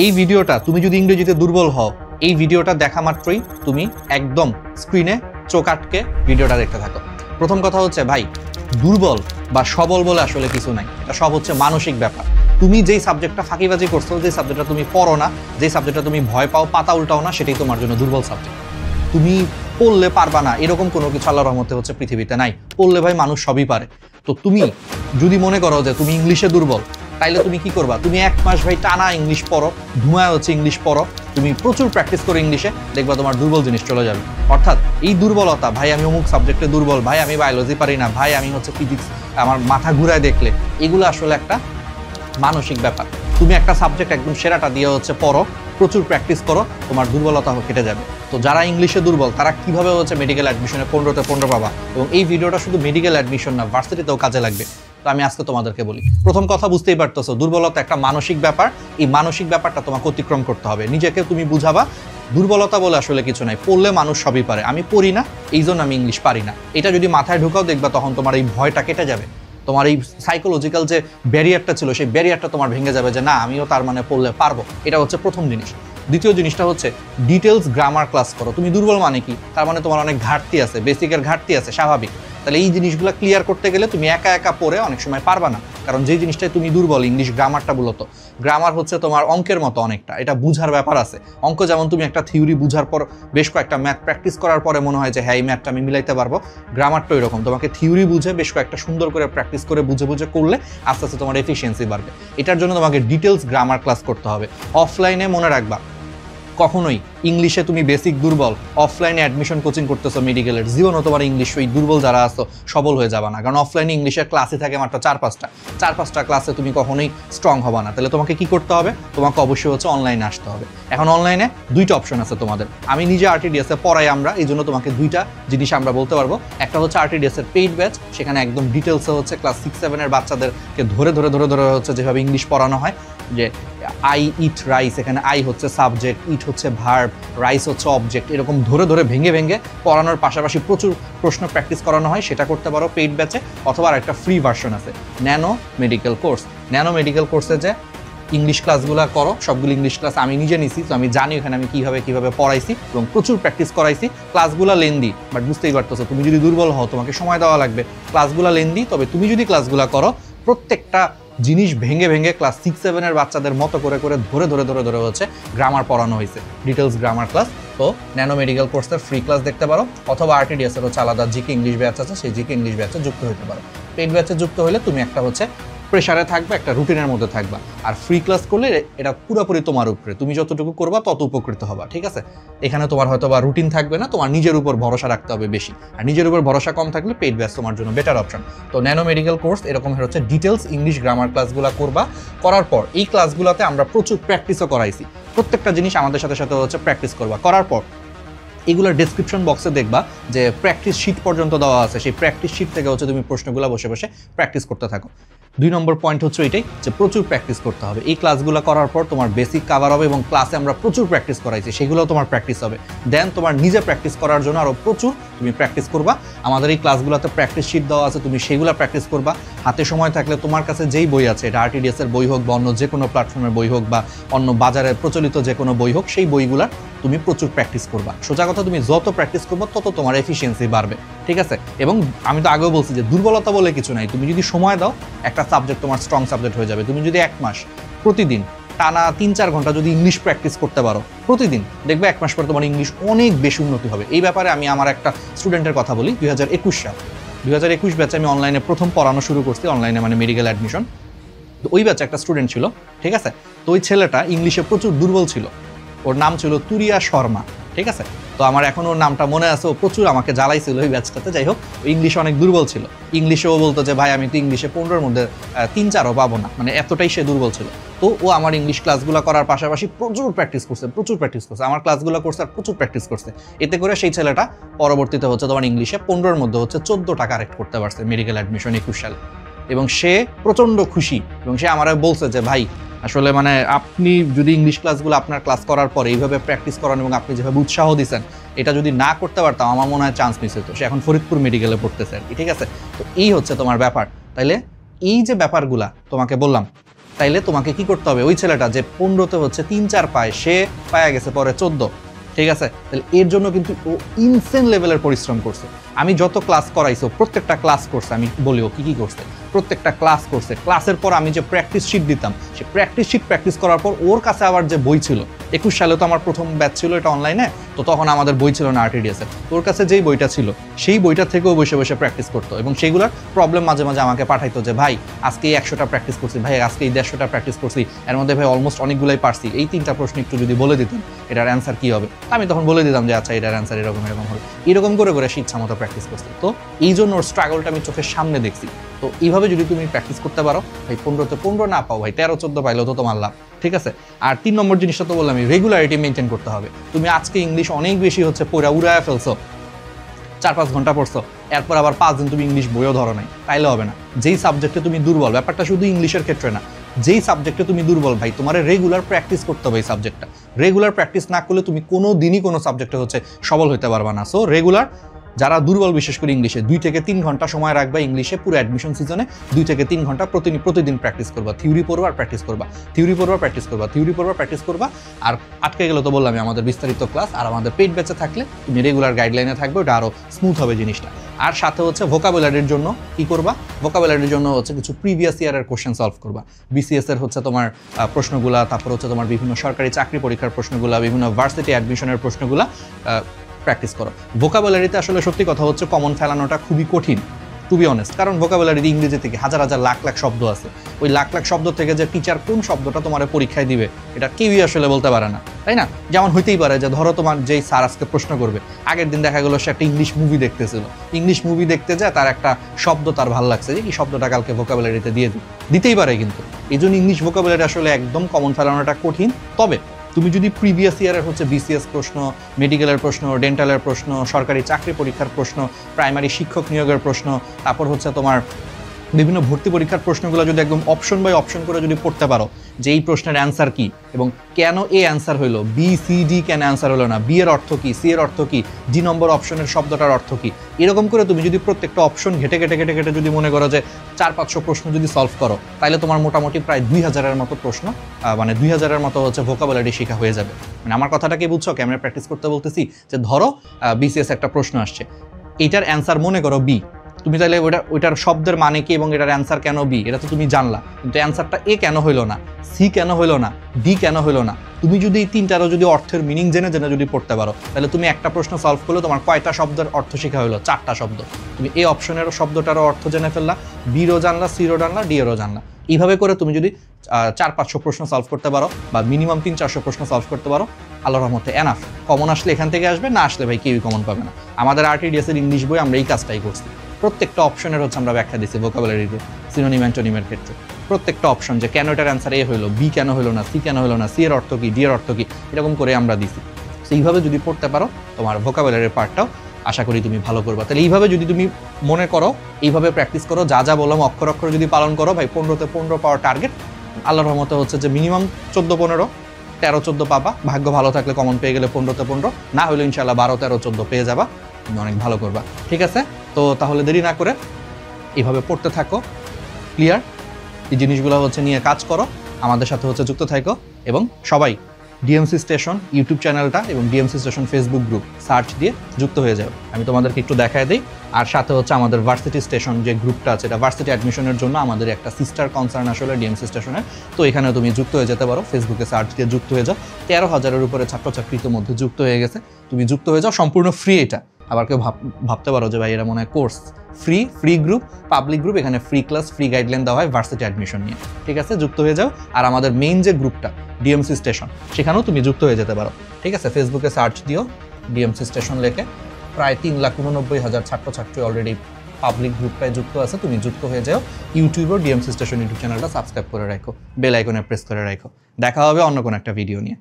এই ভিডিওটা তুমি যদি ইংরেজিতে দুর্বল হও, এই ভিডিওটা দেখা মাত্রই তুমি একদম স্ক্রিনে চোখ আটকে ভিডিওটা দেখতে থাকো। প্রথম কথা হচ্ছে ভাই, দুর্বল বা সবল বলে আসলে কিছু নাই, এটা সব হচ্ছে মানসিক ব্যাপার। তুমি যেই সাবজেক্টটা ফাঁকিবাজি করছো, যেই সাবজেক্টটা তুমি পড়ো না, যেই সাবজেক্টটা তুমি ভয় পাও, পাতা উল্টাও না, সেটাই তোমার জন্য দুর্বল সাবজেক্ট। তুমি পড়লে পারবা না এরকম কোনো কিছু আল্লাহর রহমতে হচ্ছে পৃথিবীতে নাই। পড়লে ভাই মানুষ সবই পারে। তো তুমি যদি মনে করো যে তুমি ইংলিশে দুর্বল, তাইলে তুমি কি করবা? তুমি 1 মাস ভাই টানা ইংলিশ পড়ো, ধুমায় হচ্ছে ইংলিশ পড়ো, তুমি প্রচুর প্র্যাকটিস করো ইংলিশে, দেখবা তোমার দুর্বল জিনিস চলে যাবে। অর্থাৎ এই দুর্বলতা, ভাই আমি অমুক সাবজেক্টে দুর্বল, ভাই আমি বায়োলজি পারি না, ভাই আমি হচ্ছে ফিজিক্স আমার মাথা ঘুরায় দেখলে, এগুলো আসলে একটা মানসিক ব্যাপার। তুমি একটা সাবজেক্ট একদম সেরাটা দিয়ে হচ্ছে পড়ো, প্রচুর প্র্যাকটিস করো, তোমার দুর্বলতা কেটে যাবে। তো যারা ইংলিশে দুর্বল তারা কিভাবে হচ্ছে মেডিকেল অ্যাডমিশনে 15তে 15 পাবা, এবং এই ভিডিওটা শুধু মেডিকেল অ্যাডমিশন না, ভার্সিটিতেও কাজে লাগবে। তো আমি আজকে তোমাদেরকে বলি, প্রথম কথা বুঝতেই পারতেছো, দুর্বলতা একটা মানসিক ব্যাপার। এই মানসিক ব্যাপারটা তোমাকে অতিক্রম করতে হবে। নিজেকে তুমি বুঝাবা দুর্বলতা বলে আসলে কিছু নাই, পড়লে মানুষ সবই পারে। আমি পড়ি না, এই জন্য আমি ইংলিশ পারি না, এটা যদি মাথায় ঢুকাও দেখবা তখন তোমার এই ভয়টা কেটে যাবে। তোমার এই সাইকোলজিক্যাল যে ব্যারিয়ারটা ছিল, সেই ব্যারিয়ারটা তোমার ভেঙে যাবে যে না, আমিও তার মানে পড়লে পারবো। এটা হচ্ছে প্রথম জিনিস। দ্বিতীয় জিনিসটা হচ্ছে ডিটেলস গ্রামার ক্লাস করো। তুমি দুর্বল মানে কি? তার মানে তোমার অনেক ঘাটতি আছে, বেসিকের ঘাটতি আছে, স্বাভাবিক। তাহলে এই জিনিসগুলো ক্লিয়ার করতে গেলে তুমি একা একা পড়ে অনেক সময় পারবা না, কারণ যে জিনিসটাই তুমি দুর্বল, ইংলিশ গ্রামারটা মূলত, গ্রামার হচ্ছে তোমার অঙ্কের মতো অনেকটা, এটা বুঝার ব্যাপার আছে। অঙ্ক যেমন তুমি একটা থিওরি বুঝার পর বেশ কয়েকটা ম্যাথ প্র্যাকটিস করার পরে মনে হয় যে হ্যাঁ এই ম্যাথটা আমি মিলাইতে পারবো, গ্রামারটা এরকম, তোমাকে থিওরি বুঝে বেশ কয়েকটা সুন্দর করে প্র্যাকটিস করে বুঝে বুঝে করলে আস্তে আস্তে তোমার এফিসিয়েন্সি বাড়বে। এটার জন্য তোমাকে ডিটেলস গ্রামার ক্লাস করতে হবে। অফলাইনে মনে রাখবা, কখনোই ইংলিশে তুমি বেসিক দুর্বল, অফলাইনে অ্যাডমিশন কোচিং করতেছো মেডিকেলের, জীবনও তোমার ইংলিশ ওই দুর্বল যারা আসো সবল হয়ে যাবা না। কারণ অফলাইনে ইংলিশের ক্লাসে থাকে মাত্র 4-5টা ক্লাসে তুমি কখনোই স্ট্রং হবা না। তাহলে তোমাকে কি করতে হবে? তোমাকে অবশ্যই হচ্ছে অনলাইনে আসতে হবে। এখন অনলাইনে 2টা অপশন আছে তোমাদের। আমি নিজে RTDS এ পড়াই আমরা, এই জন্য তোমাকে 2টা জিনিস আমরা বলতে পারবো। একটা হচ্ছে RTDS এর পেইড ব্যাচ, সেখানে একদম ডিটেলসে হচ্ছে ক্লাস 6-7 এর বাচ্চাদেরকে ধরে হচ্ছে যেভাবে ইংলিশ পড়ানো হয়, যে আই ইট রাইস, এখানে আই হচ্ছে সাবজেক্ট, ইট হচ্ছে ভার্ব, রাইস হচ্ছে অবজেক্ট, এরকম ধরে ভেঙে পড়ানোর পাশাপাশি প্রচুর প্রশ্ন প্র্যাকটিস করানো হয়, সেটা করতে পারো পেইড ব্যাচে। অথবা আর একটা ফ্রি ভার্সন আছে, nano medical course. Nano medical কোর্সে যে ইংলিশ ক্লাসগুলো করো, সবগুলো ইংলিশ ক্লাস আমি নিজে নিছি, তো আমি জানি ওখানে আমি কিভাবে পড়াইছি এবং প্রচুর প্র্যাকটিস করাইছি। ক্লাসগুলো লেন্দি, বাট বুঝতেই পারতেছো তুমি যদি দুর্বল হও তোমাকে সময় দেওয়া লাগবে। ক্লাসগুলো লেন্দি, তবে তুমি যদি ক্লাসগুলো করো, প্রত্যেকটা জিনিস ভেঙে ক্লাস 6-7 এর বাচ্চাদের মতো করে ধরে হচ্ছে গ্রামার পড়ানো হয়েছে, ডিটেলস গ্রামার ক্লাস। তো ন্যানো মেডিকেল কোর্সের ফ্রি ক্লাস দেখতে পারো, অথবা RTDS এর হচ্ছে আলাদা জিকে ইংলিশ ব্যাচ আছে, সেই জিকে ইংলিশ ব্যাচে যুক্ত হতে পারো। পেইড ব্যাচে যুক্ত হলে তুমি একটা হচ্ছে প্রেশারে থাকবে, একটা রুটিনের মধ্যে থাকবা। আর ফ্রি ক্লাস করলে এটা পুরোপুরি তোমার উপরে, তুমি যতটুকু করবা তত উপকৃত হবা, ঠিক আছে? এখানে তোমার হয়তো বা রুটিন থাকবে না, তোমার নিজের উপর ভরসা রাখতে হবে বেশি। আর নিজের উপর ভরসা কম থাকলে পেইড ব্যাচ তোমার জন্য বেটার অপশন। তো ন্যানো মেডিকেল কোর্স এরকম হচ্ছে ডিটেলস ইংলিশ গ্রামার ক্লাসগুলো করবা। করার পর এই ক্লাসগুলোতে আমরা প্রচুর প্র্যাকটিসও করাইছি, প্রত্যেকটা জিনিস আমাদের সাথে হচ্ছে প্র্যাকটিস করবা। করার পর এগুলোর ডেসক্রিপশন বক্সে দেখবা যে প্র্যাকটিস শিট পর্যন্ত দেওয়া আছে, সেই প্র্যাকটিস শিট থেকে হচ্ছে তুমি প্রশ্নগুলো বসে প্র্যাকটিস করতে থাকো। 2 নম্বর পয়েন্ট হচ্ছে এটাই, যে প্রচুর প্র্যাকটিস করতে হবে। এই ক্লাসগুলো করার পর তোমার বেসিক কাভার হবে, এবং ক্লাসে আমরা প্রচুর প্র্যাকটিস করাইছি, সেগুলোও তোমার প্র্যাকটিস হবে। দেন তোমার নিজে প্র্যাকটিস করার জন্য আরও প্রচুর তুমি প্র্যাকটিস করবা। আমাদের এই ক্লাসগুলোতে প্র্যাকটিস শিট দেওয়া আছে, তুমি সেগুলো প্র্যাকটিস করবা। হাতে সময় থাকলে তোমার কাছে যেই বই আছে, এটা RTDS এর বই হোক বা অন্য যে কোনো প্ল্যাটফর্মের বই হোক বা অন্য বাজারে প্রচলিত যে কোনো বই হোক, সেই বইগুলা তুমি প্রচুর প্র্যাকটিস করবা। সোজা কথা, তুমি যত প্র্যাকটিস করবো তত তোমার এফিসিয়েন্সি বাড়বে, ঠিক আছে? এবং আমি তো আগেও বলছি যে দুর্বলতা বলে কিছু নাই, তুমি যদি সময় দাও একটা সাবজেক্ট তোমার স্ট্রং সাবজেক্ট হয়ে যাবে। তুমি যদি 1 মাস প্রতিদিন টানা 3-4 ঘন্টা যদি ইংলিশ প্র্যাকটিস করতে পারো প্রতিদিন, দেখবে 1 মাস পরে তোমার ইংলিশ অনেক বেশি উন্নতি হবে। এই ব্যাপারে আমি আমার একটা স্টুডেন্টের কথা বলি। 2021 ব্যাচে আমি অনলাইনে প্রথম পড়ানো শুরু করছি, অনলাইনে মানে মেডিকেল অ্যাডমিশন। তো ওই ব্যাচে একটা স্টুডেন্ট ছিল, ঠিক আছে? তো ওই ছেলেটা ইংলিশে প্রচুর দুর্বল ছিল, ওর নাম ছিল তুরিয়া শর্মা, ঠিক আছে? তো আমার এখন ওর নামটা মনে আছে, ও প্রচুর আমাকে জ্বালাইছিল ওই ব্যাচটাতে। যাই হোক, ইংলিশে অনেক দুর্বল ছিল। ইংলিশেও বলতো যে ভাই আমি তো ইংলিশে 15-র মধ্যে 3-4ও পাবো না, মানে এতটাই সে দুর্বল ছিল। তো ও আমার ইংলিশ ক্লাসগুলো করার পাশাপাশি প্রচুর প্র্যাকটিস করছে, আমার ক্লাসগুলো করছে আর প্রচুর প্র্যাকটিস করছে। এতে করে সেই ছেলেটা পরবর্তীতে হচ্ছে তোমার ইংলিশে 15-র মধ্যে হচ্ছে 14টা কারেক্ট করতে পারছে মেডিকেল অ্যাডমিশন 21 সালে, এবং সে প্রচণ্ড খুশি। এবং সে আমার বলছে যে ভাই আসলে মানে আপনি যদি ইংলিশ ক্লাসগুলো আপনার ক্লাস করার পরে এইভাবে প্র্যাকটিস করান এবং আপনি যেভাবে উৎসাহ দিচ্ছেন, এটা যদি না করতে পারতাম আমার মনে হয় চান্স মিস হতো। সে এখন ফরিদপুর মেডিকেলে পড়তেছে আর কি, ঠিক আছে? তো এই হচ্ছে তোমার ব্যাপার। তাইলে এই যে ব্যাপারগুলা তোমাকে বললাম, তাইলে তোমাকে কি করতে হবে, ওই ছেলেটা যে 15তে হচ্ছে 3-4 পায়, সে পায়া গেছে পরে 14, ঠিক আছে? তাহলে এর জন্য কিন্তু ও ইনসেন লেভেলের পরিশ্রম করছে। আমি যত ক্লাস করাইছো প্রত্যেকটা ক্লাস করছে, আমি বলি ও কি করছে, প্রত্যেকটা ক্লাস করছে। ক্লাসের পর আমি যে প্র্যাকটিস শিট দিতাম, সে প্র্যাকটিস শিট প্র্যাকটিস করার পর ওর কাছে আবার যে বই ছিল, 21 সালে তো আমার প্রথম ব্যাচ ছিল এটা অনলাইনে, তো তখন আমাদের বই ছিল না RTDS এর, ওর কাছে যেই বইটা ছিল সেই বইটা থেকেও বসে বসে প্র্যাকটিস করতো এবং সেইগুলোর প্রবলেম মাঝে মাঝে আমাকে পাঠাইতো যে ভাই আজকে এই 100টা প্র্যাকটিস করছি, ভাই আজকে এই 150টা প্র্যাকটিস করছি, এর মধ্যে ভাই অলমোস্ট অনেকগুলোই পারছি, এই 3টা প্রশ্ন একটু যদি বলে দিতেন এটার অ্যান্সার কি হবে, আমি তখন বলে দিতাম যে আচ্ছা এটার অ্যান্সার এরকম হবে, এরকম করে করে সে ইচ্ছা মতো প্র্যাকটিস করছে। তো এই জন্য ওর স্ট্রাগলটা আমি চোখের সামনে দেখছি। তো এইভাবে যদি তুমি প্র্যাকটিস করতে পারো ভাই, 15তে 15 না পাও ভাই, 13-14 পাইলেও তো তোমার লাভ, ঠিক আছে? আর 3 নম্বর জিনিসটা তো বললাম, রেগুলারিটি মেনটেন করতে হবে। তুমি আজকে ইংলিশ অনেক বেশি হচ্ছে পড়া উড়ায় ফেলছো, 4-5 ঘন্টা পড়ছো, এরপর আবার 5 দিন তুমি ইংলিশ বইও ধরো নাই, তাইলে হবে না। যেই সাবজেক্টে তুমি দুর্বল, ব্যাপারটা শুধু ইংলিশের ক্ষেত্রে না, যেই সাবজেক্টে তুমি দুর্বল ভাই, তোমার রেগুলার প্র্যাকটিস করতে হবে এই সাবজেক্টটা। রেগুলার প্র্যাকটিস না করলে তুমি কোনো দিনই কোনো সাবজেক্টে হচ্ছে সবল হতে পারবা না। সো রেগুলার, যারা দুর্বল বিশেষ করে ইংলিশে, 2 থেকে 3 ঘন্টা সময় রাখবা ইংলিশে পুরো অ্যাডমিশন সিজনে, 2 থেকে 3 ঘন্টা প্রতিদিন প্র্যাকটিস করবা, থিওরি পড়বা আর প্র্যাকটিস করবা, থিওরি পড়বা প্র্যাকটিস করবা, থিওরি পড়বা প্র্যাকটিস করবা। আর আটকে গেলে তো বললাম আমাদের বিস্তারিত ক্লাস আর আমাদের পেইড ব্যাচে থাকলে তুমি রেগুলার গাইডলাইনে থাকবে, ওটা আরও স্মুথ হবে জিনিসটা। আর সাথে হচ্ছে ভোকাবুলারির জন্য কি করবা, ভোকাবুলারির জন্য হচ্ছে কিছু প্রিভিয়াস ইয়ারের কোশ্চেন সলভ করবা, BCS এর হচ্ছে তোমার প্রশ্নগুলা, তারপর হচ্ছে তোমার বিভিন্ন সরকারি চাকরি পরীক্ষার প্রশ্নগুলা, বিভিন্ন ভার্সিটি অ্যাডমিশনের প্রশ্নগুলা প্র্যাকটিস করো। ভোকাবুলারিতে আসলে সত্যি কথা হচ্ছে কমন ফেলানোটা খুবই কঠিন, টু বি অনেস্ট, কারণ ভোকাবুলারিতে ইংরেজি থেকে হাজার হাজার লাখ লাখ শব্দ আছে, ওই লাখ লাখ শব্দ থেকে যে টিচার কোন শব্দটা তোমার পরীক্ষায় দিবে এটা কেউই আসলে বলতে পারে না, তাই না? যেমন হইতেই পারে যে ধরো তোমার যেই স্যার আজকে প্রশ্ন করবে, আগের দিন দেখা গেল সে একটা ইংলিশ মুভি দেখতেছিল, ইংলিশ মুভি দেখতে যায় তার একটা শব্দ তার ভালো লাগছে, যে এই শব্দটা কালকে ভোকাবুলারিতে দিয়ে দিতেই পারে, কিন্তু এই জন্য ইংলিশ ভোকাবুলারি আসলে একদম কমন ফেলানোটা কঠিন। তবে তুমি যদি প্রিভিয়াস ইয়ারের হচ্ছে BCS প্রশ্ন, মেডিকেলের প্রশ্ন, ডেন্টালের প্রশ্ন, সরকারি চাকরি পরীক্ষার প্রশ্ন, প্রাইমারি শিক্ষক নিয়োগের প্রশ্ন, তারপর হচ্ছে তোমার বিভিন্ন ভর্তি পরীক্ষার প্রশ্নগুলো যদি একদম অপশন বাই অপশন করে যদি পড়তে পারো যে এই প্রশ্নের অ্যান্সার কি এবং কেন এ অ্যান্সার হইলো, BCD কেন অ্যান্সার হলো না, বি এর অর্থ কি, সি এর অর্থ কি, ডি নম্বর অপশনের শব্দটার অর্থ কি, এরকম করে তুমি যদি প্রত্যেকটা অপশন ঘেটে যদি মনে করো যে 400-500 প্রশ্ন যদি সলভ করো, তাহলে তোমার মোটামুটি প্রায় 2000-এর মতো প্রশ্ন, মানে 2000-এর মতো হচ্ছে ভোকাবুলারি শেখা হয়ে যাবে। মানে আমার কথাটা কি বুঝছো? ক্যামেরা প্র্যাকটিস করতে বলতেছি যে ধরো BCS একটা প্রশ্ন আসছে, এইটার অ্যান্সার মনে করো বি, তুমি তাহলে ওইটার শব্দের মানে কি এবং এটার অ্যান্সার কেন বি এটা তো তুমি জানলা, কিন্তু অ্যান্সারটা এ কেন হইলো না, সি কেন হইলো না, ডি কেন হইলো না, তুমি যদি এই 3টারও যদি অর্থের মিনিং জেনে যদি পড়তে পারো, তাহলে তুমি একটা প্রশ্ন সলভ করলে তোমার কয়টা শব্দের অর্থ শেখা হইলো? 4টা শব্দ। তুমি এই অপশনের শব্দটারও অর্থ জেনে ফেললা, বিরও জানলা, সিরও জানলা, ডি এরও জানলা। এইভাবে করে তুমি যদি 400-500 প্রশ্ন সলভ করতে পারো বা মিনিমাম 300-400 প্রশ্ন সলভ করতে পারো, আল্লাহর রহমতে এনাফ। কমন আসলে এখান থেকে আসবে, না আসলে ভাই কেউই কমন পাবে না। আমাদের RTDS এর ইংলিশ বই আমরা এই কাজটাই করছি, প্রত্যেকটা অপশনের হচ্ছে আমরা ব্যাখ্যা দিচ্ছি ভোকাবুলারি গ্রুপ, সিনোনিম অ্যান্টোনিমের ক্ষেত্রে প্রত্যেকটা অপশন, যে কেন এটার অ্যান্সার এ হইলো, বি কেন হইলো না, সি কেন হইলো না, সি এর অর্থ কি, ডি এর অর্থ কি, এরকম করে আমরা দিছি। সেইভাবে যদি পড়তে পারো তোমার ভোকাবুলারির পার্টটাও আশা করি তুমি ভালো করবা। তাহলে এইভাবে যদি তুমি মনে করো, এইভাবে প্র্যাকটিস করো, যা বললাম অক্ষর অক্ষর যদি পালন করো ভাই, 15তে 15 পাওয়ার টার্গেট। আল্লাহর রহমতে হচ্ছে যে মিনিমাম 14-15, 13-14 পাবা, ভাগ্য ভালো থাকলে কমন পেয়ে গেলে 15তে 15, না হলে ইনশাআল্লাহ 12-13-14 পেয়ে যাবা, তুমি অনেক ভালো করবা। ঠিক আছে, তো তাহলে দেরি না করে এইভাবে পড়তে থাকো, ক্লিয়ার? এই জিনিসগুলো হচ্ছে নিয়ে কাজ করো, আমাদের সাথে হচ্ছে যুক্ত থাকো এবং সবাই DMC স্টেশন ইউটিউব চ্যানেলটা এবং DMC station Facebook group search দিয়ে যুক্ত হয়ে যাও। আমি তোমাদেরকে একটু দেখায় দিই। আর সাথে হচ্ছে আমাদের ভার্সিটি স্টেশন যে গ্রুপটা আছে, এটা ভার্সিটি অ্যাডমিশনের জন্য আমাদের একটা সিস্টার কনসার্ন আসলে DMC স্টেশনের। তো এখানে তুমি যুক্ত হয়ে যেতে পারো, ফেসবুকে সার্চ দিয়ে যুক্ত হয়ে যাও। 13,000-এর উপরে ছাত্রছাত্রীর মধ্যে যুক্ত হয়ে গেছে, তুমি যুক্ত হয়ে যাও, সম্পূর্ণ ফ্রি। এটা আবার কেউ ভাবতে পারো যে ভাই এরা মনে হয় course, free group, public group, এখানে ফ্রি ক্লাস, ফ্রি গাইডলাইন দেওয়া হয় ভার্সিটি অ্যাডমিশন নিয়ে। ঠিক আছে, যুক্ত হয়ে যাও। আর আমাদের মেইন যে গ্রুপটা DMC স্টেশন, সেখানেও তুমি যুক্ত হয়ে যেতে পারো। ঠিক আছে, ফেসবুকে সার্চ দিও DMC স্টেশন লেখে, প্রায় 3,89,000 ছাত্রছাত্রী অলরেডি পাবলিক গ্রুপটায় যুক্ত আছে, তুমি যুক্ত হয়ে যাও। ইউটিউবেও DMC স্টেশন ইউটিউব চ্যানেলটা সাবস্ক্রাইব করে রাখো, বেল আইকনে প্রেস করে রাখো। দেখা হবে অন্য কোনো একটা ভিডিও নিয়ে।